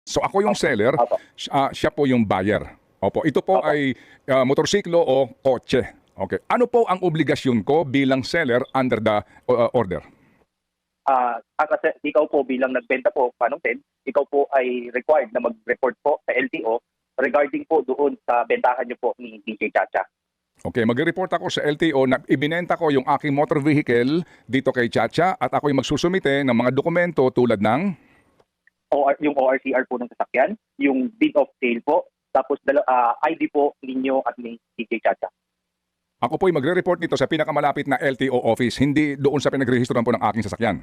So ako yung seller, Opo. siya po yung buyer. Opo, ito po Opo. ay motorsiklo o kotse. Okay. Ano po ang obligasyon ko bilang seller under the order? Kasi ikaw po bilang nagbenta po, Manong Ted, ikaw po ay required na mag-report po sa LTO regarding po doon sa bentahan niyo po ni DJ Chacha. Okay, mag-report ako sa LTO na ibinenta ko yung aking motor vehicle dito kay Chacha at ako yung magsusumite ng mga dokumento tulad ng Yung ORCR po ng sasakyan, yung deed of sale po, tapos ID po ninyo at ni DJ Chacha. ako po yung magre-report nito sa pinakamalapit na LTO office, hindi doon sa pinagrehistoran po ng aking sasakyan.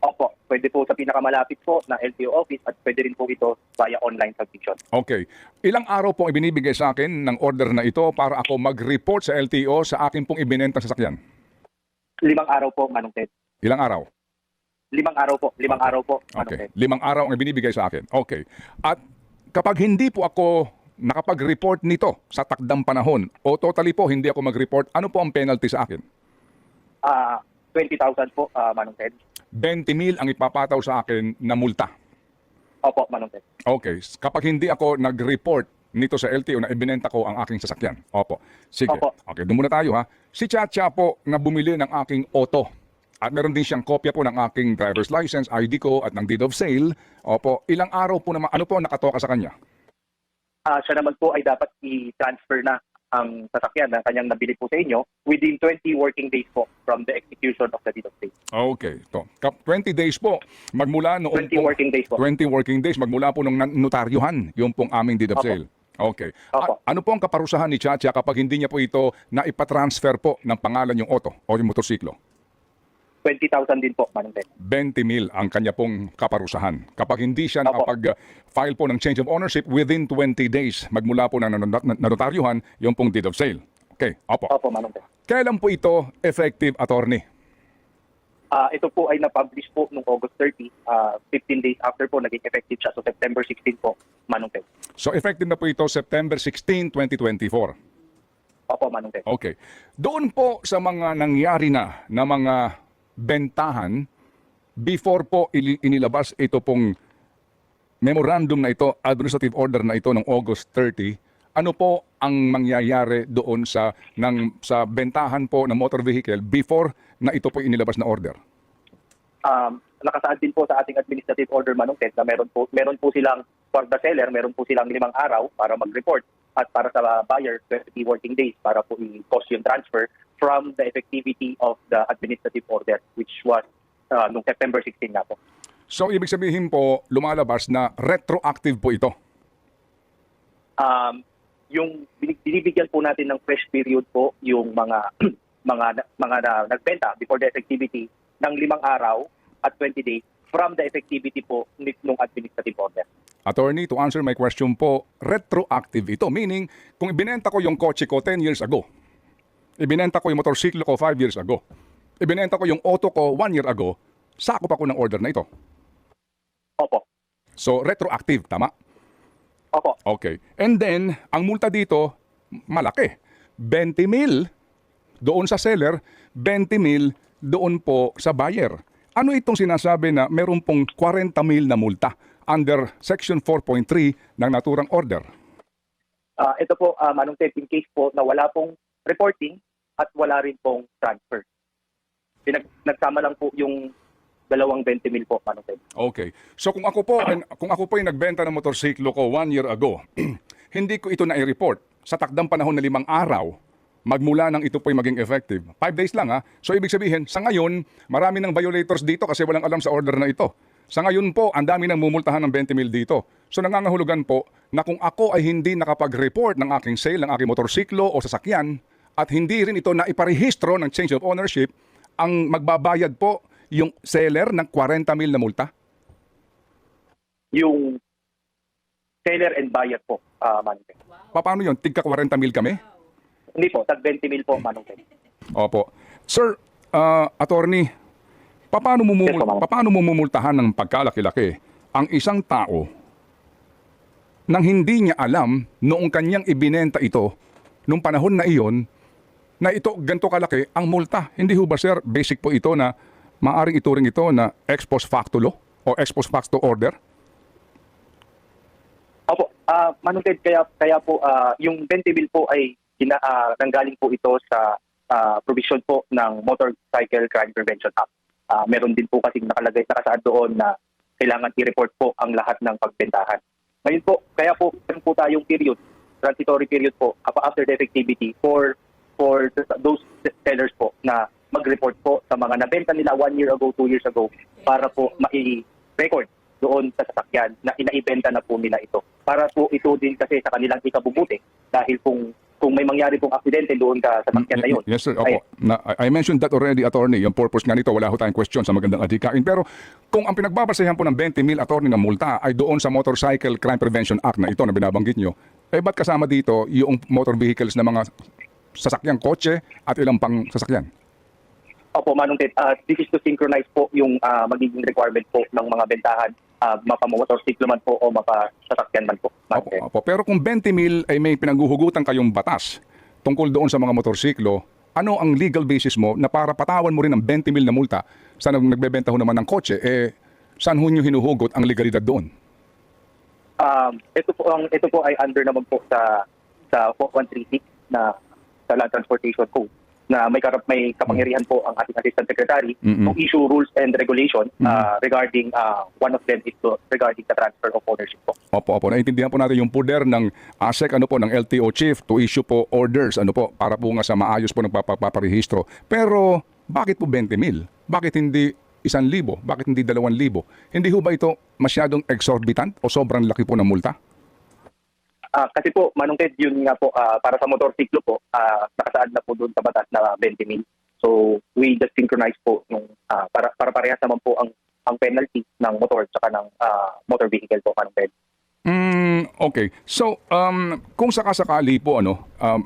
Opo, pwede po sa pinakamalapit po na LTO office at pwede rin po ito via online submission. Okay. Ilang araw pong ibinibigay sa akin ng order na ito para ako mag-report sa LTO sa akin pong ibinentang sasakyan? 5 araw po, Manong Ted. Ilang araw? 5 araw po, 5 araw po, Manong Okay. Ted. 5 araw ang ibinibigay sa akin. Okay. At kapag hindi po ako nakapag-report nito sa takdang panahon o totally po hindi ako mag-report, ano po ang penalty sa akin? 20,000 po, Manong Ted. 20,000 ang ipapataw sa akin na multa. Opo, Manong Ted. Okay. Kapag hindi ako nag-report nito sa LTO na ibinenta ko ang aking sasakyan. Opo. Sige. Opo. Okay, doon muna tayo ha. Si Chacha po na bumili ng aking auto. At meron din siyang kopya po ng aking driver's license, ID ko at ng deed of sale. Opo. Ilang araw po naman, ano po ang nakatoka sa kanya? Siya naman po ay dapat i-transfer na ang sasakyan na kanyang nabili po sa inyo within 20 working days po from the execution of the deed of sale. Okay. 20 days po. Magmula noong 20 working days po. 20 working days magmula po nung notaryuhan yung pong aming deed of Opo. sale. Okay. Opo. Ano po ang kaparusahan ni Chacha kapag hindi niya po ito na ipatransfer po ng pangalan yung auto o yung motorsiklo? 20,000 din po, Manong Ted. 20,000 ang kanya pong kaparusahan. Kapag hindi siya Opo. nakapag-file po ng change of ownership within 20 days, magmula po ng notaryuhan yung pong deed of sale. Okay, opo. Opo, Manong Ted. Kailan po ito effective, attorney? Ito po ay na-publish po noong August 30, 15 days after po naging effective siya. So September 16 po, Manong Ted. So effective na po ito September 16, 2024. Opo, Manong Ted. Okay. Doon po sa mga nangyari na mga bentahan, before po inilabas ito pong memorandum na ito, administrative order na ito ng August 30, ano po ang mangyayari doon sa bentahan po ng motor vehicle before na ito po inilabas na order? Nakasaad din po sa ating administrative order, Manong Ted, na meron po silang, for the seller, meron po silang 5 araw para mag-report at para sa buyer, 20 working days para po i-cause yung transfer from the effectivity of the administrative order, which was noong September 16 na po. So ibig sabihin po, lumalabas na retroactive po ito. Yung binibigyan po natin ng fresh period po yung mga nagbenta before the effectivity ng 5 araw at 20 days from the effectivity po ng administrative order. Attorney, to answer my question po, retroactive ito. Meaning, kung ibinenta ko yung kotse ko 10 years ago, ibinenta ko yung motorsiklo ko 5 years ago, ibinenta ko yung auto ko 1 year ago, sakop ako ng order na ito. Opo. So, retroactive, tama? Opo. Okay. And then, ang multa dito, malaki. 20,000 doon sa seller, 20,000 doon po sa buyer. Ano itong sinasabi na meron pong 40,000 na multa under Section 4.3 ng naturang order? Ito po, Manong Ted, in case po na wala pong reporting at wala rin pong transfer. Nagsama lang po yung 20,000 po, Manong Ted. Okay. So kung ako po ay nagbenta ng motorsiklo ko 1 year ago, hindi ko ito na-report sa takdang panahon na 5 araw, magmula nang ito po ay maging effective. 5 days lang ha. So ibig sabihin, sa ngayon, marami ng violators dito kasi walang alam sa order na ito. Sa ngayon po, ang dami nang mumultahan ng 20,000 dito. So nangangahulugan po na kung ako ay hindi nakapag-report ng aking sale, ng aking motorsiklo o sasakyan, at hindi rin ito na iparehistro ng change of ownership, ang magbabayad po yung seller ng 40,000 na multa? Yung seller and buyer po, Manong Ted. Paano yun? Tigka 40,000 kami? Hindi po, tag 20,000 po, Manong Ted. Opo. Sir, attorney, paano mo mumultahan ng pagkalaki-laki ang isang tao nang hindi niya alam noong kanyang ibinenta ito nung panahon na iyon na ito ganito kalaki ang multa? Hindi ho ba, sir, basic po ito na maaring ituring ito na ex post facto law o ex post facto order? Manong Ted, kaya po yung 20 mil po ay nanggaling po ito sa provision po ng Motorcycle Crime Prevention Act. Meron din po kasing nakasaad doon na kailangan i-report po ang lahat ng pagbentahan. Ngayon po, kaya po meron po tayong period, transitory period po after the effectivity for those sellers po na mag-report po sa mga nabenta nila 1 year ago, 2 years ago para po mai-record doon sa sasakyan na inaibenta na po nila ito. Para po ito din kasi sa kanilang ikabubuti dahil kung may mangyari pong aksidente doon sa sasakyan na yun. Yes sir, opo. I mentioned that already, attorney. Yung purpose nga nito, wala ho tayong question sa magandang adhikain. Pero kung ang pinagbabasehan po ng 20 mil, attorney, na multa ay doon sa Motorcycle Crime Prevention Act na ito na binabanggit nyo, ba't kasama dito yung motor vehicles na mga sasakyang kotse at ilang pang sasakyan? Opo, Manong Ted, this is to synchronize po yung magiging requirement po ng mga bentahan, mapa-motorsiklo man po o mapa-sasakyan man po. Opo. Pero kung 20 mil ay may pinanghuhugutan kayong batas tungkol doon sa mga motorsiklo, ano ang legal basis mo na para patawan mo rin ng 20 mil na multa sa nagbebenta ho naman ng kotse? Saan ho nyo hinuhugot ang legalidad doon? Ito po ay under naman po sa 4136 na sa Land Transportation Code na may kapangyarihan po ang ating Assistant Secretary to issue rules and regulations regarding one of them is regarding the transfer of ownership po. Opo. Naintindihan po natin yung poder ng ASEC, ng LTO chief to issue po orders, para po nga sa maayos po ng paparehistro. Pero bakit po 20 mil? Bakit hindi 1,000? Bakit hindi 2,000? Hindi ho ba ito masyadong exorbitant o sobrang laki po ng multa? Kasi po, Manong Ted, yun nga po, para sa motorsiklo po, nakasaad na po doon sa batas na 20 mil. So, we just synchronize po yung, para parehas naman po ang penalty ng motor at ng motor vehicle po, Manong Ted. Okay. So, kung sakasakali po,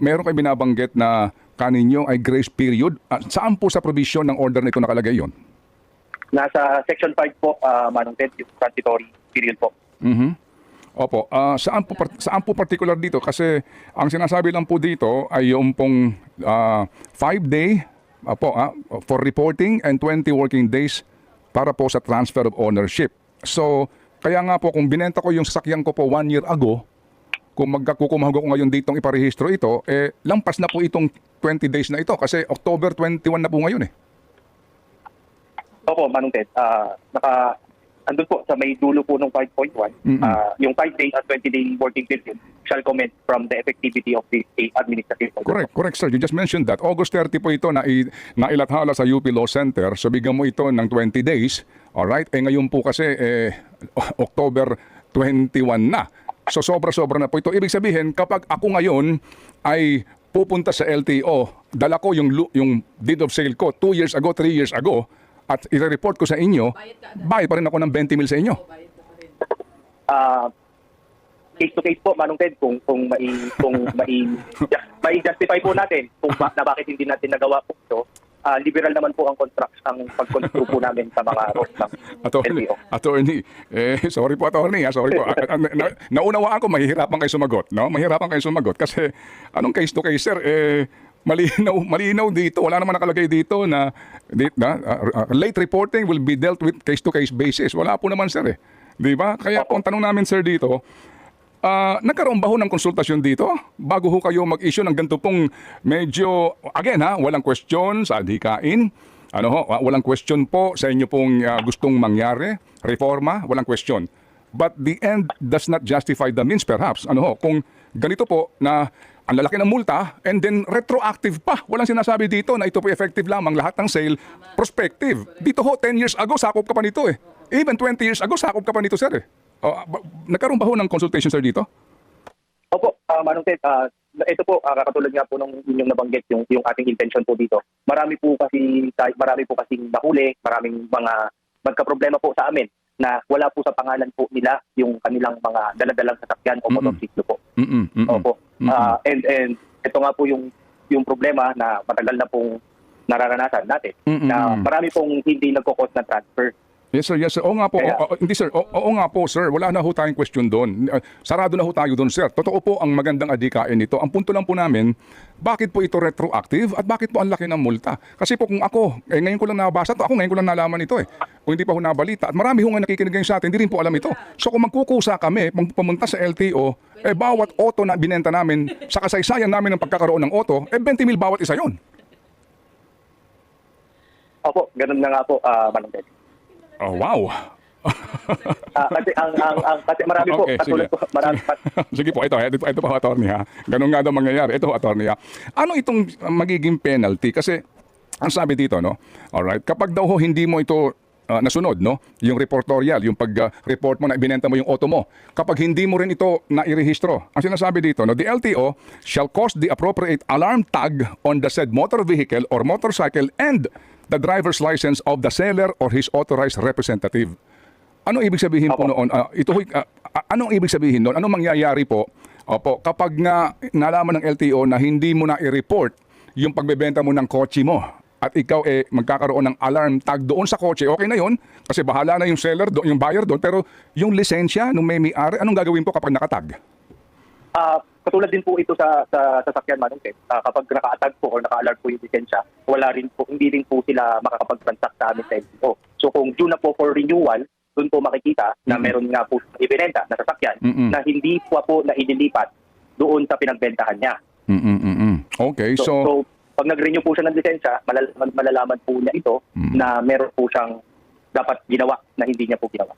meron kayo binabanggit na kaninyo ay grace period. Saan po sa provision ng order na ito nakalagay yon? Nasa Section 5 po, Manong Ted, yung transitory period po. Opo. Saan po particular dito? Kasi ang sinasabi lang po dito ay yung pong 5-day for reporting and 20 working days para po sa transfer of ownership. So, kaya nga po kung binenta ko yung sasakyan ko po 1 year ago, kung magkukumahog ako ngayon ditong iparehistro ito, lampas na po itong 20 days na ito kasi October 21 na po ngayon eh. Opo, Manong Ted. Andun po sa may dulo po ng 5.1, yung 5-day at 20-day working period shall comment from the effectivity of the administrative order. Correct sir. You just mentioned that. August 30 po ito na ilathala sa UP Law Center. So bigyan mo ito ng 20 days. Alright? Ngayon po kasi October 21 na. So sobra-sobra na po ito. Ibig sabihin, kapag ako ngayon ay pupunta sa LTO, dala ko yung deed of sale ko 2 years ago, 3 years ago, at i-report ko sa inyo, bayad pa rin ako ng 20 mil sa inyo. Case to case po, Manong Ted, kung mai-justify po natin na bakit hindi natin nagawa po ito, liberal naman po ang pag-construe po namin sa mga roles ng LTO. Attorney, sorry po attorney, sorry po. Naunawaan ko, mahihirapan kayo sumagot, no? Mahihirapan kayo sumagot kasi anong case to case, sir? Malinaw dito. Wala naman nakalagay dito na late reporting will be dealt with case-to-case basis. Wala po naman, sir. Di ba? Kaya po ang tanong namin, sir, dito, nagkaroon ba ho ng konsultasyon dito bago ho kayo mag-issue ng ganito pong medyo, again walang question sa adhikain. Walang question po sa inyo pong gustong mangyari, reforma, walang question. But the end does not justify the means perhaps. Kung ganito po na ang lalaki ng multa and then retroactive pa. Walang sinasabi dito na ito po effective lamang lahat ng sale prospective. Dito ho 10 years ago sakop ka pa nito eh. Even 20 years ago sakop ka pa nito, sir eh. Nagkaroon ba ho ng consultation, sir, dito? Opo, Manong Ted, ito po katulad nga po ng inyong nabanggit yung ating intention po dito. Marami po kasing nahuli, maraming mga magka-problema po sa amin na wala po sa pangalan po nila yung kanilang mga daladalang sasakyan o motorsiklo po. Opo. And ito nga po yung problema na matagal na pong nararanasan natin na marami pong hindi nagkukos na transfer. Yes sir, yes sir. Oo nga po. Kaya- Hindi sir. Oo nga po sir. Wala na ho tayong question doon. Sarado na ho tayo doon sir. Totoo po ang magandang adikain nito. Ang punto lang po namin, bakit po ito retroactive at bakit po ang laki ng multa? Kasi po kung ako, ngayon ko lang nabasa to, ako ngayon ko lang nalaman ito eh. Kung hindi pa ho nabalita. At marami ho nga nakikinig ngayon sa atin, hindi rin po alam ito. So kung magkukusa kami, pumunta sa LTO, bawat auto na binenta namin, sa kasaysayan namin ng pagkakaroon ng auto, 20,000 bawat isa yon. Opo, ganun na nga po, Manong Ted. Oh, wow. Kasi marami po, Okay, katulad sige. po, marami Sige po, ito po attorney ha. Ganun nga daw mangyayari. Ito attorney ha. Ano itong magiging penalty? Kasi ang sabi dito, no? Alright, kapag daw ho hindi mo ito nasunod, no? Yung reportorial, yung pag-report mo na ibinenta mo yung auto mo. Kapag hindi mo rin ito nairehistro, ang sinasabi dito, no? The LTO shall cause the appropriate alarm tag on the said motor vehicle or motorcycle and the driver's license of the seller or his authorized representative. Ano ibig sabihin po noon? Anong ibig sabihin noon? Anong mangyayari po? Opo, kapag nga nalaman ng LTO na hindi mo na i-report yung pagbebenta mo ng kotse mo at ikaw magkakaroon ng alarm tag doon sa kotse, okay na yon kasi bahala na yung seller doon, yung buyer doon, pero yung lisensya nung may-ari, anong gagawin po kapag nakatag? Katulad din po ito sa sasakyan, Manong Ted. Kapag naka-tag po o naka-alert po yung lisensya, hindi rin po sila makakapag-transact sa amin sa LTO. So kung due na po for renewal, doon po makikita na meron nga po ibinenta na sasakyan na hindi po na inilipat doon sa pinagbentahan niya. Okay, So, so pag nag-renew po siya ng lisensya, malalaman po niya ito na meron po siyang dapat ginawa na hindi niya po ginawa.